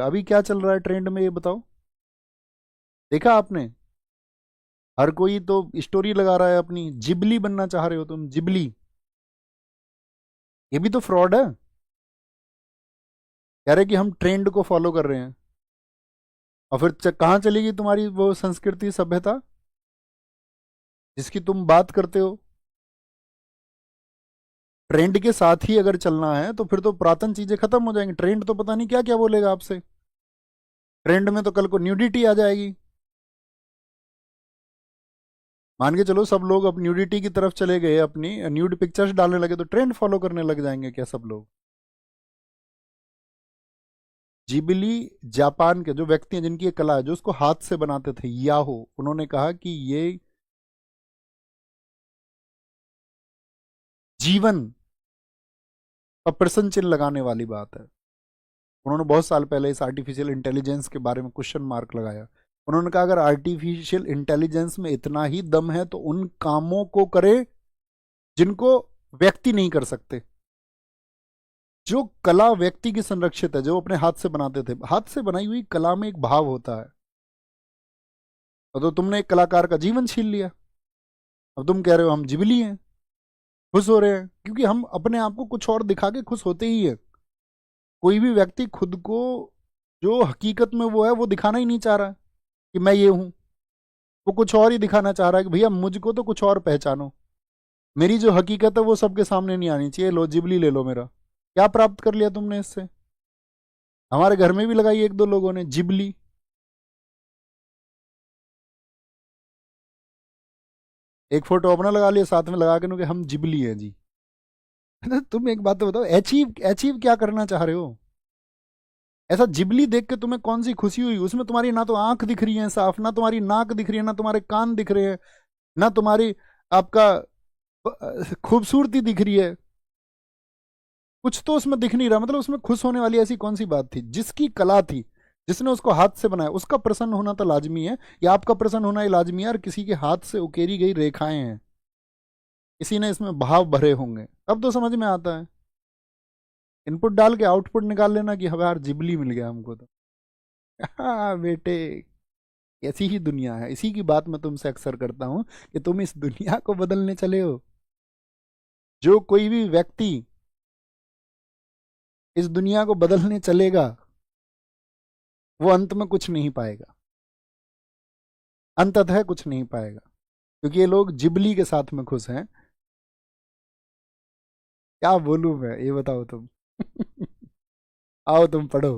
अभी क्या चल रहा है ट्रेंड में, ये बताओ। देखा आपने? हर कोई तो स्टोरी लगा रहा है अपनी, जिबली बनना चाह रहे हो तुम, जिबली। ये भी तो फ्रॉड है। कह रहे कि हम ट्रेंड को फॉलो कर रहे हैं, और फिर कहाँ चलेगी तुम्हारी वो संस्कृति सभ्यता जिसकी तुम बात करते हो? ट्रेंड के साथ ही अगर चलना है तो फिर तो पुरातन चीजें खत्म हो जाएंगी। ट्रेंड तो पता नहीं क्या क्या बोलेगा आपसे। ट्रेंड में तो कल को न्यूडिटी आ जाएगी। मान के चलो सब लोग अब न्यूडिटी की तरफ चले गए, अपनी न्यूड पिक्चर्स डालने लगे, तो ट्रेंड फॉलो करने लग जाएंगे क्या सब लोग? जिबली जापान के जो व्यक्ति हैं, जिनकी ये कला है, जो उसको हाथ से बनाते थे, याहो, उन्होंने कहा कि ये जीवन पर प्रश्न चिन्ह लगाने वाली बात है। उन्होंने बहुत साल पहले इस आर्टिफिशियल इंटेलिजेंस के बारे में क्वेश्चन मार्क लगाया। उन्होंने कहा अगर आर्टिफिशियल इंटेलिजेंस में इतना ही दम है तो उन कामों को करे जिनको व्यक्ति नहीं कर सकते। जो कला व्यक्ति की संरक्षित है, जो अपने हाथ से बनाते थे, हाथ से बनाई हुई कला में एक भाव होता है। तो तुमने एक कलाकार का जीवन छीन लिया। अब तुम कह रहे हो हम जिबली हैं, खुश हो रहे हैं, क्योंकि हम अपने आप को कुछ और दिखा के खुश होते ही है। कोई भी व्यक्ति खुद को जो हकीकत में वो है वो दिखाना ही नहीं चाह रहा कि मैं ये हूं। वो कुछ और ही दिखाना चाह रहा है कि भैया मुझको तो कुछ और पहचानो, मेरी जो हकीकत है वो सबके सामने नहीं आनी चाहिए। लो जिबली ले लो मेरा। क्या प्राप्त कर लिया तुमने इससे? हमारे घर में भी लगाई एक दो लोगों ने जिबली। एक फोटो अपना लगा लिया, साथ में लगा के कि हम जिबली हैं जी। तुम एक बात तो बताओ, अचीव अचीव क्या करना चाह रहे हो? ऐसा जिबली देख के तुम्हें कौन सी खुशी हुई? उसमें तुम्हारी ना तो आंख दिख रही है साफ, ना तुम्हारी नाक दिख रही है, ना तुम्हारे कान दिख रहे हैं, ना तुम्हारी आपका खूबसूरती दिख रही है। कुछ तो उसमें दिख नहीं रहा। मतलब उसमें खुश होने वाली ऐसी कौन सी बात थी? जिसकी कला थी, जिसने उसको हाथ से बनाया, उसका प्रसन्न होना तो लाजमी है, या आपका प्रसन्न होना ही लाजमी है? और किसी के हाथ से उकेरी गई रेखाएं हैं, किसी ने इसमें भाव भरे होंगे, तब तो समझ में आता है। इनपुट डाल के आउटपुट निकाल लेना कि हमें यार जिबली मिल गया हमको तो। हाँ बेटे, ऐसी ही दुनिया है। इसी की बात मैं तुमसे अक्सर करता हूं कि तुम इस दुनिया को बदलने चले हो। जो कोई भी व्यक्ति इस दुनिया को बदलने चलेगा वो अंत में कुछ नहीं पाएगा, अंततः कुछ नहीं पाएगा, क्योंकि ये लोग जिबली के साथ में खुश हैं। क्या बोलूं मैं, ये बताओ तुम। आओ तुम पढ़ो।